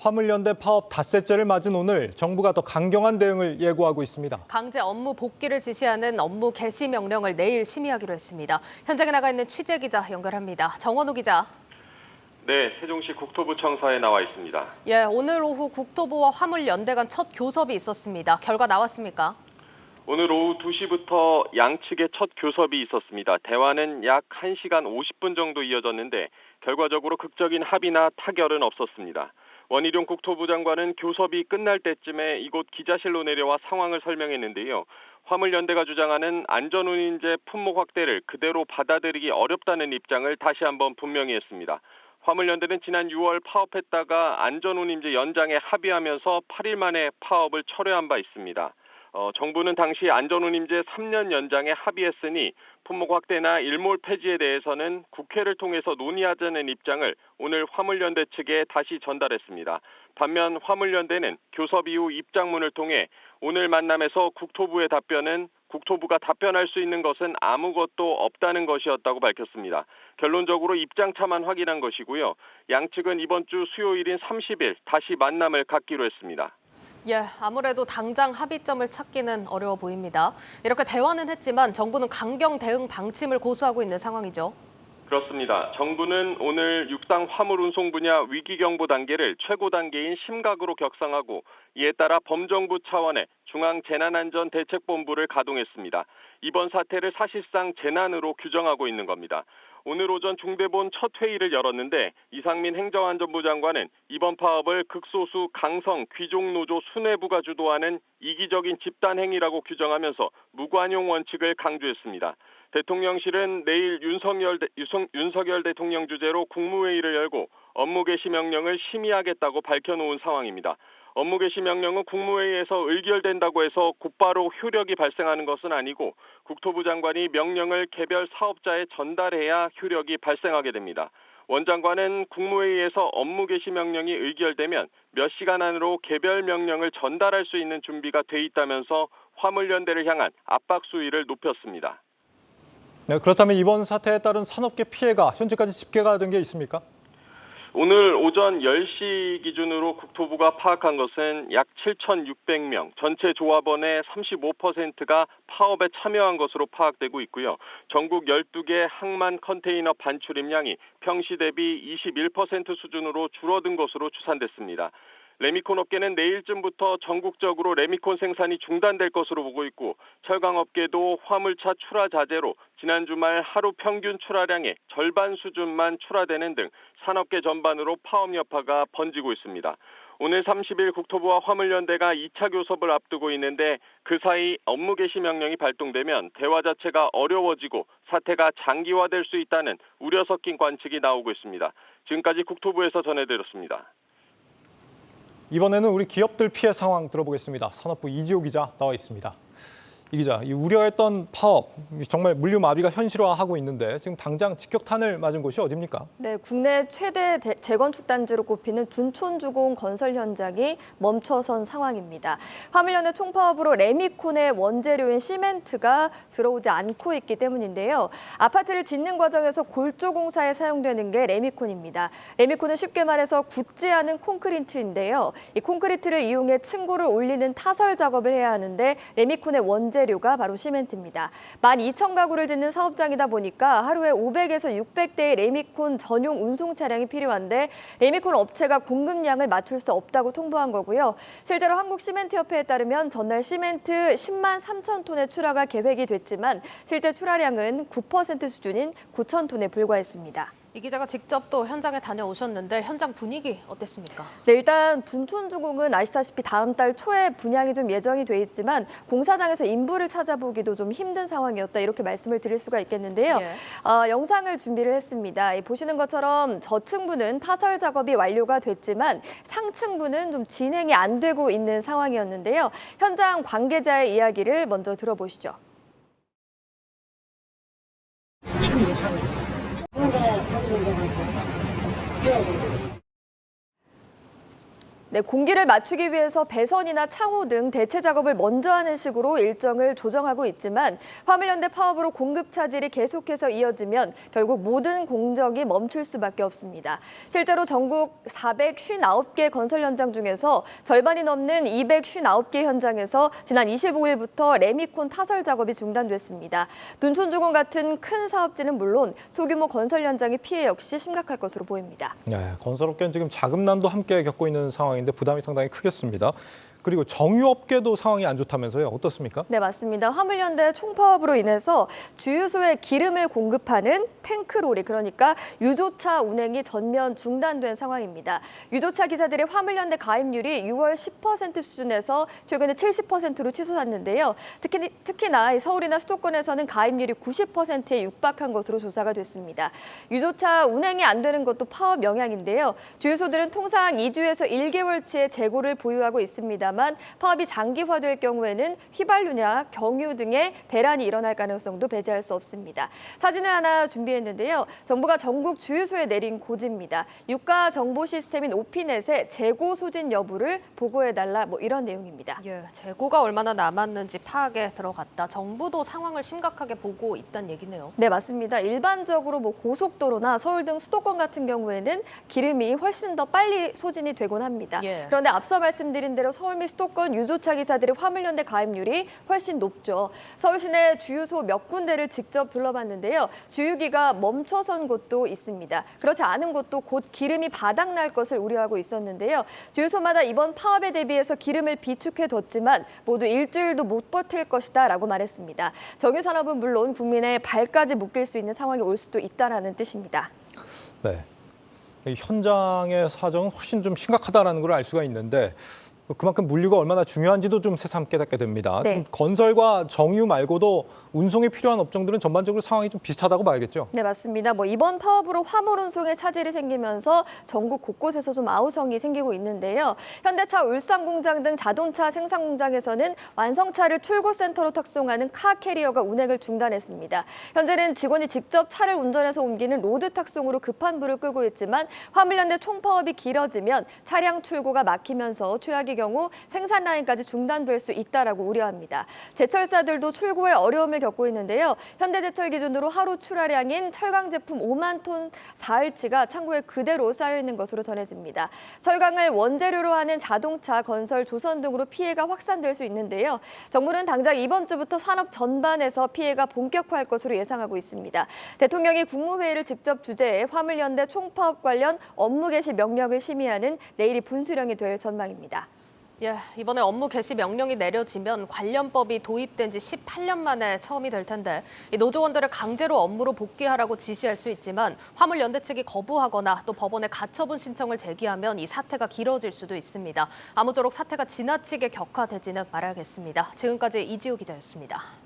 화물연대 파업 닷새째를 맞은 오늘 정부가 더 강경한 대응을 예고하고 있습니다. 강제 업무 복귀를 지시하는 업무 개시 명령을 내일 심의하기로 했습니다. 현장에 나가 있는 취재기자 연결합니다. 정원우 기자. 네, 세종시 국토부청사에 나와 있습니다. 오늘 오후 국토부와 화물연대 간 첫 교섭이 있었습니다. 결과 나왔습니까? 오늘 오후 2시부터 양측의 첫 교섭이 있었습니다. 대화는 약 1시간 50분 정도 이어졌는데 결과적으로 극적인 합의나 타결은 없었습니다. 원희룡 국토부 장관은 교섭이 끝날 때쯤에 이곳 기자실로 내려와 상황을 설명했는데요. 화물연대가 주장하는 안전운임제 품목 확대를 그대로 받아들이기 어렵다는 입장을 다시 한번 분명히 했습니다. 화물연대는 지난 6월 파업했다가 안전운임제 연장에 합의하면서 8일 만에 파업을 철회한 바 있습니다. 정부는 당시 안전운임제 3년 연장에 합의했으니 품목 확대나 일몰 폐지에 대해서는 국회를 통해서 논의하자는 입장을 오늘 화물연대 측에 다시 전달했습니다. 반면 화물연대는 교섭 이후 입장문을 통해 오늘 만남에서 국토부의 답변은 국토부가 답변할 수 있는 것은 아무것도 없다는 것이었다고 밝혔습니다. 결론적으로 입장차만 확인한 것이고요. 양측은 이번 주 수요일인 30일 다시 만남을 갖기로 했습니다. 아무래도 당장 합의점을 찾기는 어려워 보입니다. 이렇게 대화는 했지만 정부는 강경 대응 방침을 고수하고 있는 상황이죠. 그렇습니다. 정부는 오늘 육상 화물 운송 분야 위기경보 단계를 최고 단계인 심각으로 격상하고 이에 따라 범정부 차원의 중앙재난안전대책본부를 가동했습니다. 이번 사태를 사실상 재난으로 규정하고 있는 겁니다. 오늘 오전 중대본 첫 회의를 열었는데 이상민 행정안전부 장관은 이번 파업을 극소수 강성 귀족노조 수뇌부가 주도하는 이기적인 집단행위라고 규정하면서 무관용 원칙을 강조했습니다. 대통령실은 내일 윤석열 대통령 주재로 국무회의를 열고 업무 개시 명령을 심의하겠다고 밝혀놓은 상황입니다. 업무 개시 명령은 국무회의에서 의결된다고 해서 곧바로 효력이 발생하는 것은 아니고 국토부 장관이 명령을 개별 사업자에 전달해야 효력이 발생하게 됩니다. 원 장관은 국무회의에서 업무 개시 명령이 의결되면 몇 시간 안으로 개별 명령을 전달할 수 있는 준비가 돼 있다면서 화물연대를 향한 압박 수위를 높였습니다. 네, 그렇다면 이번 사태에 따른 산업계 피해가 현재까지 집계가 된 게 있습니까? 오늘 오전 10시 기준으로 국토부가 파악한 것은 약 7,600명, 전체 조합원의 35%가 파업에 참여한 것으로 파악되고 있고요. 전국 12개 항만 컨테이너 반출입량이 평시 대비 21% 수준으로 줄어든 것으로 추산됐습니다. 레미콘 업계는 내일쯤부터 전국적으로 레미콘 생산이 중단될 것으로 보고 있고 철강업계도 화물차 출하 자제로 지난 주말 하루 평균 출하량의 절반 수준만 출하되는 등 산업계 전반으로 파업 여파가 번지고 있습니다. 오늘 30일 국토부와 화물연대가 2차 교섭을 앞두고 있는데 그 사이 업무 개시 명령이 발동되면 대화 자체가 어려워지고 사태가 장기화될 수 있다는 우려 섞인 관측이 나오고 있습니다. 지금까지 국토부에서 전해드렸습니다. 이번에는 우리 기업들 피해 상황 들어보겠습니다. 산업부 이지호 기자 나와 있습니다. 이 기자, 이 우려했던 파업, 정말 물류 마비가 현실화하고 있는데 지금 당장 직격탄을 맞은 곳이 어디입니까? 네, 국내 최대 재건축 단지로 꼽히는 둔촌주공 건설 현장이 멈춰선 상황입니다. 화물연대 총파업으로 레미콘의 원재료인 시멘트가 들어오지 않고 있기 때문인데요. 아파트를 짓는 과정에서 골조 공사에 사용되는 게 레미콘입니다. 레미콘은 쉽게 말해서 굳지 않은 콘크리트인데요. 이 콘크리트를 이용해 층고를 올리는 타설 작업을 해야 하는데 레미콘의 원재료가 바로 시멘트입니다. 12,000가구를 짓는 사업장이다 보니까 하루에 500에서 600대의 레미콘 전용 운송 차량이 필요한데 레미콘 업체가 공급량을 맞출 수 없다고 통보한 거고요. 실제로 한국시멘트협회에 따르면 전날 시멘트 10만 3천 톤의 출하가 계획이 됐지만 실제 출하량은 9% 수준인 9천 톤에 불과했습니다. 이 기자가 직접 또 현장에 다녀오셨는데 현장 분위기 어땠습니까? 네, 일단 둔촌주공은 아시다시피 다음 달 초에 분양이 좀 예정이 돼 있지만 공사장에서 인부를 찾아보기도 좀 힘든 상황이었다 이렇게 말씀을 드릴 수가 있겠는데요. 영상을 준비를 했습니다. 보시는 것처럼 저층부는 타설 작업이 완료가 됐지만 상층부는 좀 진행이 안 되고 있는 상황이었는데요. 현장 관계자의 이야기를 먼저 들어보시죠. 네, 공기를 맞추기 위해서 배선이나 창호 등 대체 작업을 먼저 하는 식으로 일정을 조정하고 있지만 화물연대 파업으로 공급 차질이 계속해서 이어지면 결국 모든 공정이 멈출 수밖에 없습니다. 실제로 전국 459개 건설 현장 중에서 절반이 넘는 259개 현장에서 지난 25일부터 레미콘 타설 작업이 중단됐습니다. 둔촌주공 같은 큰 사업지는 물론 소규모 건설 현장의 피해 역시 심각할 것으로 보입니다. 네, 건설업계는 지금 자금난도 함께 겪고 있는 상황인데 부담이 상당히 크겠습니다. 그리고 정유업계도 상황이 안 좋다면서요. 어떻습니까? 네, 맞습니다. 화물연대 총파업으로 인해서 주유소에 기름을 공급하는 탱크로리, 그러니까 유조차 운행이 전면 중단된 상황입니다. 유조차 기사들의 화물연대 가입률이 6월 10% 수준에서 최근에 70%로 치솟았는데요. 특히나 서울이나 수도권에서는 가입률이 90%에 육박한 것으로 조사가 됐습니다. 유조차 운행이 안 되는 것도 파업 영향인데요. 주유소들은 통상 2주에서 1개월치의 재고를 보유하고 있습니다. 파업이 장기화될 경우에는 휘발유냐 경유 등의 대란이 일어날 가능성도 배제할 수 없습니다. 사진을 하나 준비했는데요. 정부가 전국 주유소에 내린 고지입니다. 유가 정보 시스템인 오피넷에 재고 소진 여부를 보고해달라, 이런 내용입니다. 예, 재고가 얼마나 남았는지 파악에 들어갔다. 정부도 상황을 심각하게 보고 있다는 얘기네요. 네, 맞습니다. 일반적으로 고속도로나 서울 등 수도권 같은 경우에는 기름이 훨씬 더 빨리 소진이 되곤 합니다. 예. 그런데 앞서 말씀드린 대로 서울 및 수도권 유조차 기사들의 화물연대 가입률이 훨씬 높죠. 서울 시내 주유소 몇 군데를 직접 둘러봤는데요. 주유기가 멈춰선 곳도 있습니다. 그렇지 않은 곳도 곧 기름이 바닥날 것을 우려하고 있었는데요. 주유소마다 이번 파업에 대비해서 기름을 비축해뒀지만 모두 일주일도 못 버틸 것이다라고 말했습니다. 정유산업은 물론 국민의 발까지 묶일 수 있는 상황이 올 수도 있다라는 뜻입니다. 네. 이 현장의 사정은 훨씬 좀 심각하다는 걸 알 수가 있는데 그만큼 물류가 얼마나 중요한지도 좀 새삼 깨닫게 됩니다. 네. 지금 건설과 정유 말고도 운송에 필요한 업종들은 전반적으로 상황이 좀 비슷하다고 봐야겠죠. 네, 맞습니다. 이번 파업으로 화물 운송에 차질이 생기면서 전국 곳곳에서 좀 아우성이 생기고 있는데요. 현대차 울산 공장 등 자동차 생산 공장에서는 완성차를 출고센터로 탁송하는 카 캐리어가 운행을 중단했습니다. 현재는 직원이 직접 차를 운전해서 옮기는 로드 탁송으로 급한 불을 끄고 있지만 화물연대 총파업이 길어지면 차량 출고가 막히면서 최악의 경우 생산 라인까지 중단될 수 있다라고 우려합니다. 제철사들도 출고에 어려움을 겪고 있는데요. 현대제철 기준으로 하루 출하량인 철강 제품 5만 톤 사흘치가 창고에 그대로 쌓여 있는 것으로 전해집니다. 철강을 원재료로 하는 자동차, 건설, 조선 등으로 피해가 확산될 수 있는데요. 정부는 당장 이번 주부터 산업 전반에서 피해가 본격화할 것으로 예상하고 있습니다. 대통령이 국무회의를 직접 주재해 화물연대 총파업 관련 업무 개시 명령을 심의하는 내일이 분수령이 될 전망입니다. 예, 이번에 업무 개시 명령이 내려지면 관련법이 도입된 지 18년 만에 처음이 될 텐데 이 노조원들을 강제로 업무로 복귀하라고 지시할 수 있지만 화물연대 측이 거부하거나 또 법원에 가처분 신청을 제기하면 이 사태가 길어질 수도 있습니다. 아무쪼록 사태가 지나치게 격화되지는 말아야겠습니다. 지금까지 이지우 기자였습니다.